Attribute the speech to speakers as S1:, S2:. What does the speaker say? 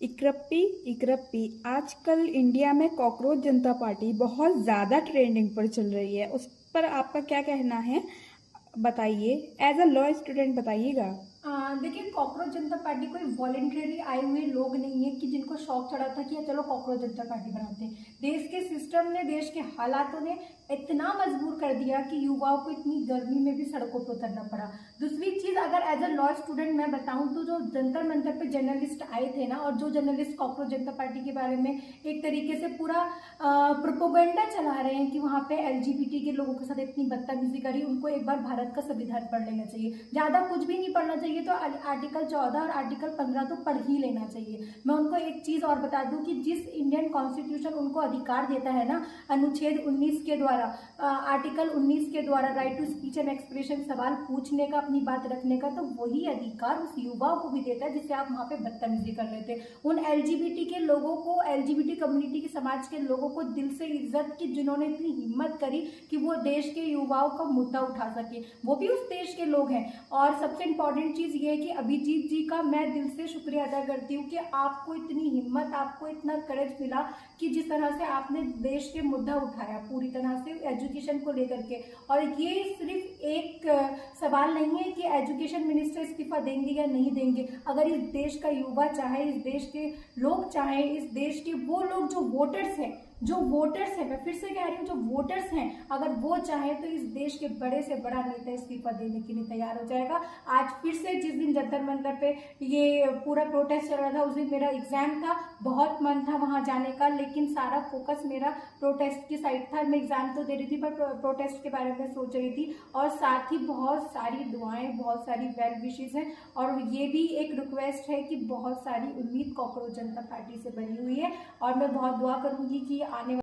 S1: इकरप्पी इकरप्पी आजकल इंडिया में कॉकरोच जनता पार्टी बहुत ज़्यादा ट्रेंडिंग पर चल रही है। उस पर आपका क्या कहना है, बताइए। एज अ लॉ स्टूडेंट बताइएगा।
S2: देखिए, कॉकरोच जनता पार्टी कोई वॉलेंटरी आए हुए लोग नहीं है कि जिनको शौक चढ़ा था कि चलो कॉकरोच जनता पार्टी बनाते हैं। देश के सिस्टम ने, देश के हालातों ने इतना मजबूर कर दिया कि युवाओं को इतनी गर्मी में भी सड़कों पर उतरना पड़ा। दूसरी चीज, अगर एज अ लॉ स्टूडेंट मैं बताऊं तो जो जंतर मंतर पे जर्नलिस्ट आए थे ना, और जो जर्नलिस्ट कॉकरोच जनता पार्टी के बारे में एक तरीके से पूरा प्रोपोगंडा चला रहे हैं कि वहां पे एलजीबीटी के लोगों के साथ इतनी बदतमीजी करी, उनको एक बार भारत का संविधान पढ़ लेना चाहिए। ज्यादा कुछ भी नहीं पढ़ना चाहिए तो आर्टिकल 14 और आर्टिकल 15 तो पढ़ ही लेना चाहिए। मैं उनको एक चीज और बता दूं कि जिस इंडियन कॉन्स्टिट्यूशन उनको अधिकार देता है ना, अनुच्छेद 19 के द्वारा, आर्टिकल 19 के द्वारा right to speech and expression, सवाल पूछने का, अपनी बात रखने का, तो वही अधिकार उस युवाओं को भी देता है जिससे आप वहां पे बदतमीजी कर रहे थे। उन एलजीबीटी के लोगों को, एलजीबीटी कम्युनिटी के समाज के लोगों को दिल से इज्जत की, जिन्होंने इतनी हिम्मत करी कि वो देश के युवाओं का मुद्दा उठा सके, वो भी उस देश के लोग हैं। और सबसे इंपॉर्टेंट चीज ये है कि अभिजीत जी का मैं दिल से शुक्रिया अदा करती हूँ कि आपको इतनी हिम्मत, आपको इतना करेज मिला कि जिस तरह से आपने देश के मुद्दा उठाया पूरी तरह से एजुकेशन को लेकर के। और ये सिर्फ एक सवाल नहीं है कि एजुकेशन मिनिस्टर इस्तीफा देंगे या नहीं देंगे। अगर इस देश का युवा चाहे, इस देश के लोग चाहे, इस देश के वो लोग जो वोटर्स हैं, मैं फिर से कह रही हूँ, जो वोटर्स हैं, अगर वो चाहे तो इस देश के बड़े से बड़ा नेता इस्तीफा देने के लिए तैयार हो जाएगा। आज फिर से, जिस दिन जंतर मंतर पे ये पूरा प्रोटेस्ट चल रहा था, उस दिन मेरा एग्जाम था, बहुत मन था वहां जाने का, लेकिन सारा फोकस मेरा प्रोटेस्ट की साइड था। मैं एग्जाम तो दे रही थी पर प्रोटेस्ट के बारे में सोच रही थी, और साथ ही बहुत सारी दुआएं, बहुत सारी वेल विशेष हैं। और ये भी एक रिक्वेस्ट है कि बहुत सारी उम्मीद कॉकरोच जनता पार्टी से बनी हुई है, और मैं बहुत दुआ करूंगी कि आने